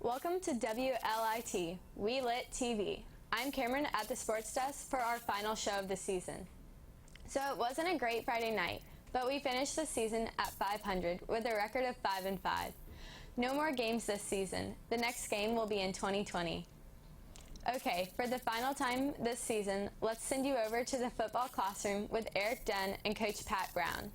Welcome to WLIT, We Lit TV. I'm Camerin at the sports desk for our final show of the season. So it wasn't a great Friday night, but we finished the season at 500 with a record of 5-5. No more games this season. The next game will be in 2020. Okay, for the final time this season, let's send you over to the football classroom with Eric Dunn and Coach Pat Brown.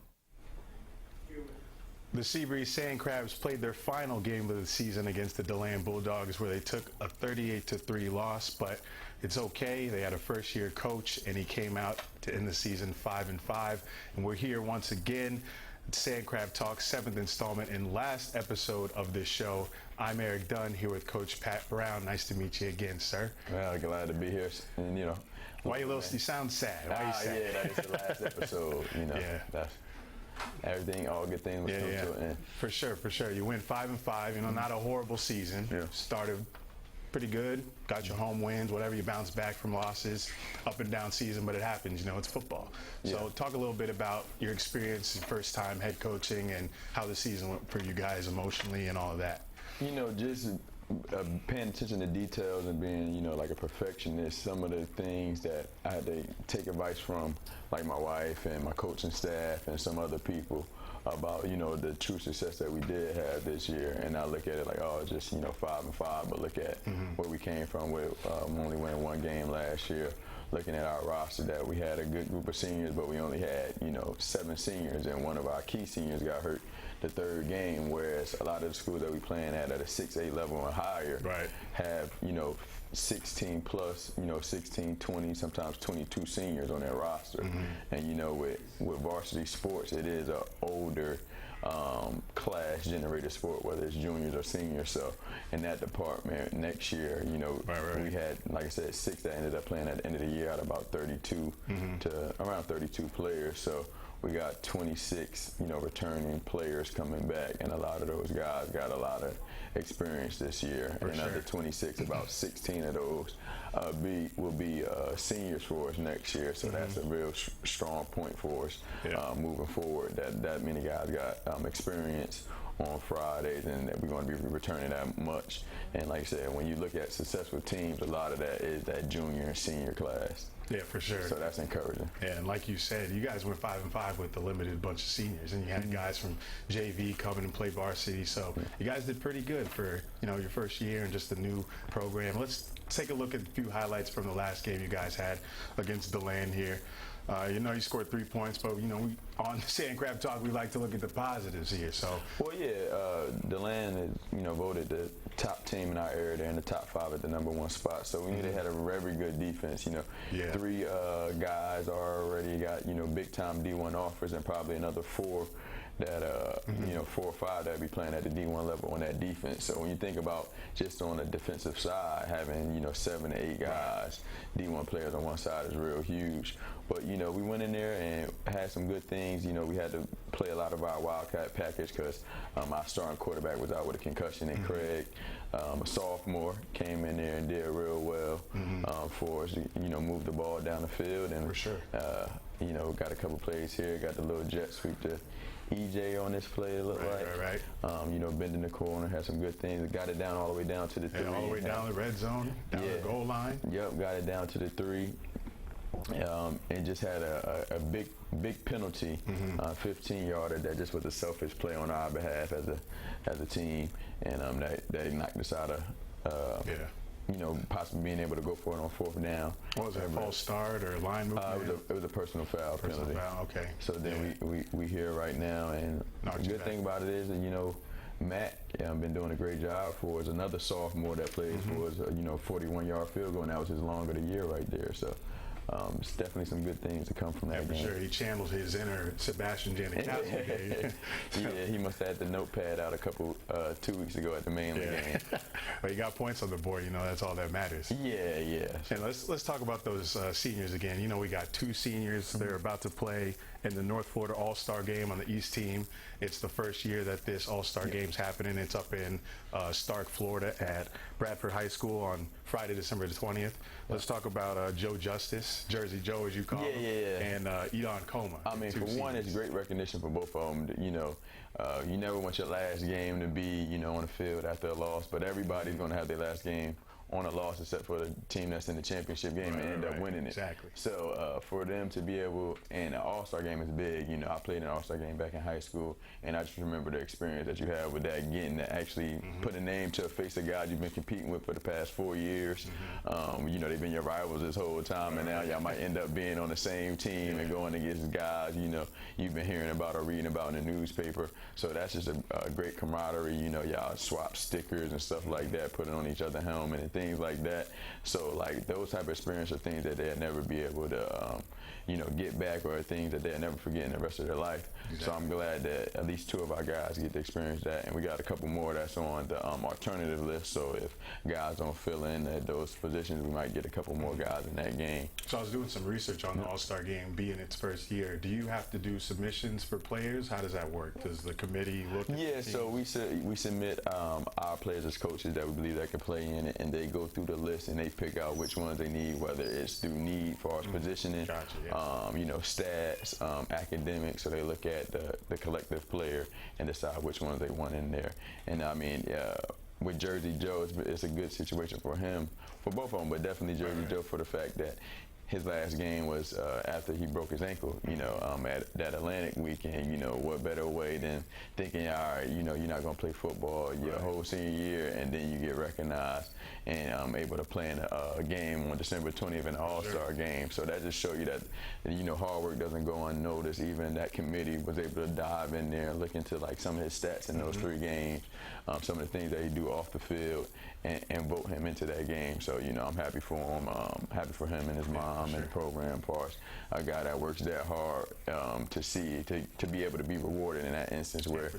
The Seabreeze SANDCRABs played their final game of the season against the Dunn Bulldogs, where they took a 38-3 loss, but it's okay. They had a first-year coach, and he came out to end the season 5-5. And we're here once again. SANDCRAB Talk, 7th installment and last episode of this show. I'm Eric Dunn here with Coach Pat Brown. Nice to meet you again, sir. Well, glad to be here. And why you sound sad? Why you sad? Yeah, that is the last episode. Yeah. That's everything. All good things will come to an end. For sure. You went 5-5. Not a horrible season. Yeah. Started pretty good. Got your home wins. Whatever, you bounce back from losses. Up and down season, but it happens. It's football. So talk a little bit about your experience, first time head coaching, and how the season went for you guys emotionally and all of that. Just paying attention to details and being, like a perfectionist. Some of the things that I had to take advice from, like my wife and my coaching staff and some other people about, the true success that we did have this year. And I look at it like, it's just, 5-5, but look at where we came from with only winning one game last year. Looking at our roster, that we had a good group of seniors, but we only had, 7 seniors, and one of our key seniors got hurt the third game, whereas a lot of the schools that we playing at a 6-8 level and higher have, 16 plus, 16, 20, sometimes 22 seniors on their roster. And, with varsity sports, it is an older class generated sport, whether it's juniors or seniors. So in that department next year, we had, like I said, 6 that ended up playing at the end of the year out of about 32 to around 32 players. So we got 26, returning players coming back, and a lot of those guys got a lot of experience this year. And of the 26, about 16 of those will be seniors for us next year. So that's a real strong point for us moving forward. That many guys got experience on Fridays, and that we're going to be returning that much. And like I said, when you look at successful teams, a lot of that is that junior and senior class. Yeah, for sure. So that's encouraging. Yeah, and like you said, you guys went 5-5 with a limited bunch of seniors, and you had guys from JV coming and play varsity. So you guys did pretty good for your first year and just a new program. Let's take a look at a few highlights from the last game you guys had against Dunn here. You scored 3 points, but we on SANDCRAB Talk, we like to look at the positives here. So Dunn is voted the top team in our area. They're in the top 5 at the #1 spot. So we knew they had a very good defense. 3 guys already got big time D1 offers, and probably another 4 that 4 or 5 that be playing at the D1 level on that defense. So when you think about just on the defensive side, having 7 to 8 guys, D1 players on one side is real huge. But we went in there and had some good things. We had to play a lot of our Wildcat package because our starting quarterback was out with a concussion, and Craig, a sophomore, came in there and did real well for us. Moved the ball down the field, and for sure. Got a couple plays here. Got the little jet sweep to EJ on this play, it looked like. Right. Bending the corner, had some good things. Got it down all the way down to the 3. All the way down the red zone, down the goal line. Yep, got it down to the 3. And just had a big penalty, 15-yarder that just was a selfish play on our behalf as a team, and that knocked us out of possibly being able to go for it on 4th down. What was that, false start or line movement? It was a personal foul penalty. Okay. So then we here right now, and the good thing about it is that Matt been doing a great job for us. Another sophomore that plays for us, 41-yard field goal, and that was his long of the year right there. So it's definitely some good things to come from that game. For sure. He channeled his inner Sebastian Janikowski. Yeah, he must have had the notepad out 2 weeks ago at the mainland game. Well, you got points on the board. That's all that matters. Yeah. And let's talk about those seniors again. We got 2 seniors. They're about to play in the North Florida AllStar Game on the East team. It's the first year that this AllStar Game's happening. It's up in Stark, Florida at Bradford High School on Friday, December the 20th. Let's talk about Joe Justice, Jersey Joe as you call him, and Edom Coma. I mean, for one, it's great recognition for both of them. You know, you never want your last game to be, you know, on the field after a loss, but everybody's going to have their last game on a loss except for the team that's in the championship game and end up winning it. Exactly. So for them to be able, and the All-Star Game is big. You know, I played an All-Star Game back in high school, and I just remember the experience that you have with that, getting to actually put a name to a face of guys you've been competing with for the past 4 years. You know, they've been your rivals this whole time, and now y'all might end up being on the same team and going against guys, you know, you've been hearing about or reading about in the newspaper. So that's just a great camaraderie. You know, y'all swap stickers and stuff like that, put it on each other's helmet and things like that. So like those type of experiences are things that they'll never be able to you know, get back, or things that they'll never forget in the rest of their life. Exactly. So I'm glad that at least 2 of our guys get to experience that, and we got a couple more that's on the alternative list. So if guys don't fill in at those positions, we might get a couple more guys in that game. So I was doing some research on the All-Star Game being its first year. Do you have to do submissions for players? How does that work? Does the committee look at the so we submit our players as coaches that we believe that can play in it, and they go through the list and they pick out which ones they need, whether it's through need for our positioning, you know, stats, academics. So they look at the collective player and decide which ones they want in there. And I mean, with Jersey Joe, it's a good situation for him, for both of them, but definitely Jersey Joe for the fact that his last game was after he broke his ankle, you know, at that Atlantic weekend. You know, what better way than thinking, all right, you know, you're not going to play football your whole senior year, and then you get recognized and able to play in a game on December 20th in the All-Star Game. So that just shows you that, you know, hard work doesn't go unnoticed. Even that committee was able to dive in there and look into like some of his stats in those 3 games, some of the things that he do off the field, and vote him into that game. So, you know, I'm happy for him, happy for him and his mom and the program parts. A guy that works that hard to be able to be rewarded in that instance where,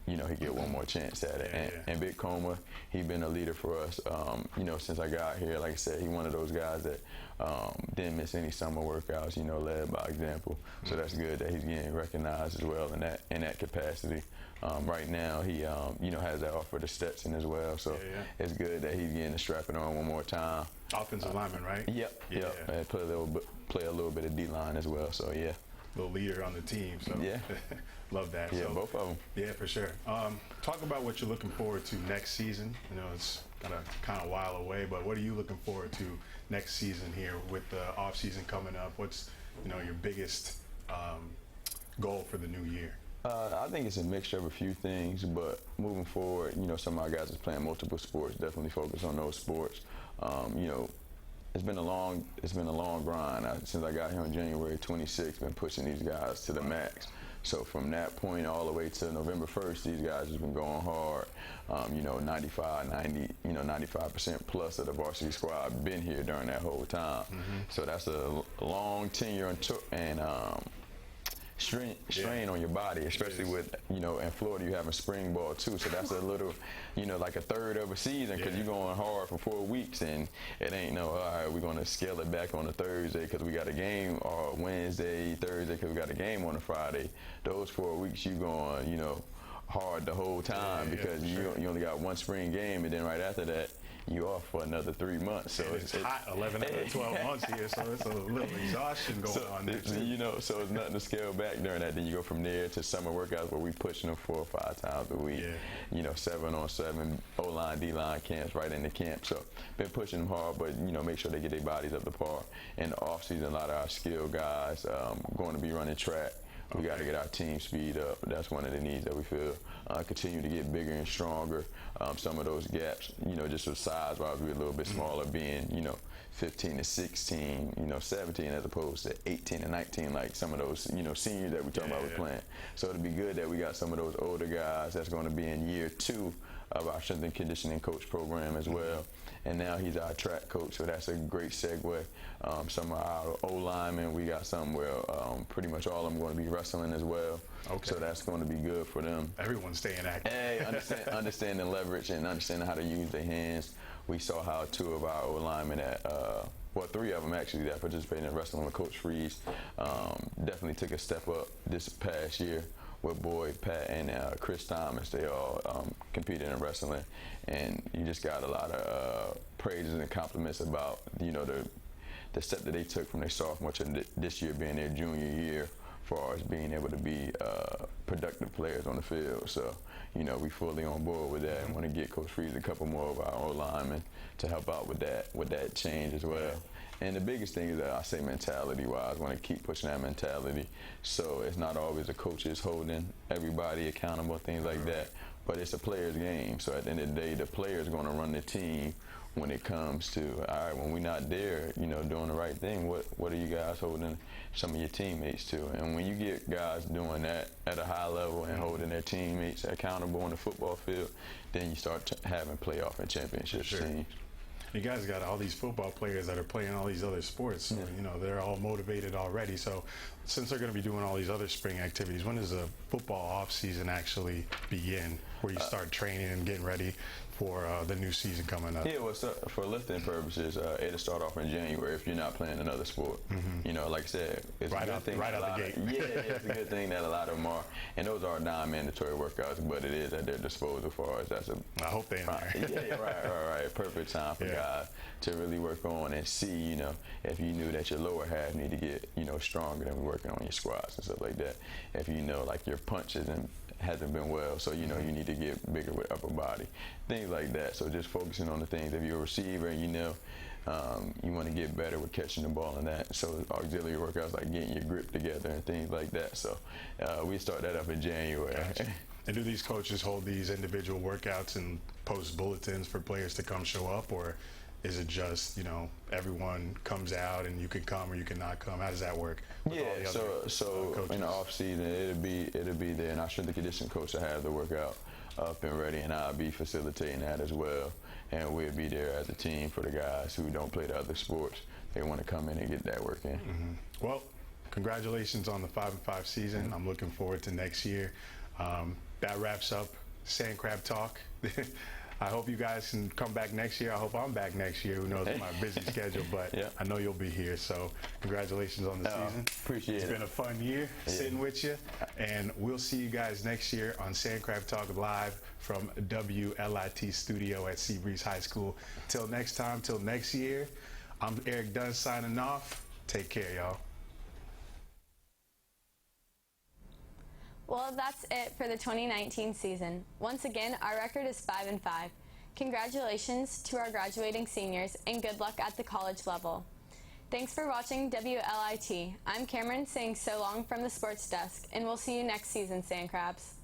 you know, he get one more chance at it. And Big Coma, he been a leader for us, you know, since I got here. Like I said, he one of those guys that didn't miss any summer workouts, you know, led by example. So that's good that he's getting recognized as well in that capacity. Right now, he you know, has that offer to Stetson as well, so it's good that he's getting the strapping on one more time. Offensive lineman, right? Yep. And play a little bit of D-line as well. So little leader on the team. So love that. Yeah, so, both of them. Yeah, for sure. Talk about what you're looking forward to next season. You know, it's kind of a while away, but what are you looking forward to next season here with the off season coming up? What's, you know, your biggest goal for the new year? I think it's a mixture of a few things, but moving forward, you know, some of our guys is playing multiple sports. Definitely focus on those sports. You know, it's been a long grind. Since I got here on January 26th, been pushing these guys to the max. So from that point all the way to November 1st, these guys have been going hard. You know, 95% plus of the varsity squad been here during that whole time. So that's a long tenure and strain on your body, especially with, you know, in Florida you having spring ball too, so that's a little, you know, like a third of a season, because you're going hard for 4 weeks, and it ain't no, all right, we're going to scale it back on a Thursday because we got a game, or Wednesday, Thursday because we got a game on a Friday. Those 4 weeks you going, you know, hard the whole time because you only got one spring game, and then right after that you off for another 3 months. So it's hot 11 out of 12 months here, so it's a little exhaustion going on there. You know, so it's nothing to scale back during that. Then you go from there to summer workouts where we pushing them 4 or 5 times a week. You know, 7-on-7 O-line, D-line camps right in the camp. So been pushing them hard, but, you know, make sure they get their bodies up to par. In the off season, a lot of our skilled guys going to be running track. We got to get our team speed up. That's one of the needs that we feel. Continue to get bigger and stronger. Some of those gaps, you know, just with size-wise, we're a little bit smaller, being, you know, 15 to 16, you know, 17 as opposed to 18 to 19, like some of those, you know, seniors that we talking about with playing. So it'd be good that we got some of those older guys that's going to be in year 2 of our strength and conditioning coach program as well. And now he's our track coach, so that's a great segue. Some of our O-linemen, we got some where pretty much all of them going to be wrestling as well. So that's going to be good for them. Everyone's staying active. Hey, understanding leverage and understanding how to use their hands we saw how two of our O-linemen well, three of them actually that participated in wrestling with Coach Freeze definitely took a step up this past year with Boyd, Pat, and Chris Thomas. They all competed in wrestling, and you just got a lot of praises and compliments about, you know, the step that they took from their sophomore to this year being their junior year, as far as being able to be productive players on the field. So, you know, we fully on board with that and want to get Coach Freeze a couple more of our O-linemen to help out with that change as well. And the biggest thing is that I say mentality-wise, I want to keep pushing that mentality. So it's not always the coaches holding everybody accountable, things like that, but it's a player's game. So at the end of the day, the player's going to run the team when it comes to, all right, when we're not there, you know, doing the right thing, what are you guys holding some of your teammates to? And when you get guys doing that at a high level and holding their teammates accountable on the football field, then you start having playoff and championship teams. You guys got all these football players that are playing all these other sports, so you know they're all motivated already. So since they're going to be doing all these other spring activities, when does the football off season actually begin, where you start training and getting ready for the new season coming up? Yeah, well, so for lifting purposes, it'll start off in January if you're not playing another sport. You know, like I said, it's right a good out, thing. right out the gate. Yeah, it's a good thing that a lot of them are, and those are non-mandatory workouts, but it is at their disposal for us. That's a I hope they're in there. Yeah, right. Perfect time for guys to really work on and see, you know, if you knew that your lower half need to get, you know, stronger than working on your squats and stuff like that. If you know, like, your punches hasn't been well, so you know you need to get bigger with upper body, things like that. So just focusing on the things. If you're a receiver and you know you want to get better with catching the ball and that, so auxiliary workouts like getting your grip together and things like that. So we start that up in January. Gotcha. And do these coaches hold these individual workouts and post bulletins for players to come show up, or is it just, you know, everyone comes out and you can come or you can not come? How does that work? Yeah, so in the off season it'll be there, and our strength and conditioning coach will have the workout up and ready, and I'll be facilitating that as well. And we'll be there as a team for the guys who don't play the other sports. They want to come in and get that work in. Well, congratulations on the 5-5 season. I'm looking forward to next year. That wraps up SANDCRAB Talk. I hope you guys can come back next year. I hope I'm back next year. Who knows my busy schedule, but I know you'll be here. So congratulations on the season. Appreciate it. It's been a fun year sitting with you, and we'll see you guys next year on SANDCRAB Talk live from WLIT Studio at Seabreeze High School. Till next time, till next year, I'm Eric Dunn signing off. Take care, y'all. Well, that's it for the 2019 season. Once again, our record is 5-5. Congratulations to our graduating seniors, and good luck at the college level. Thanks for watching WLIT. I'm Camerin saying so long from the sports desk, and we'll see you next season, SANDCRABs.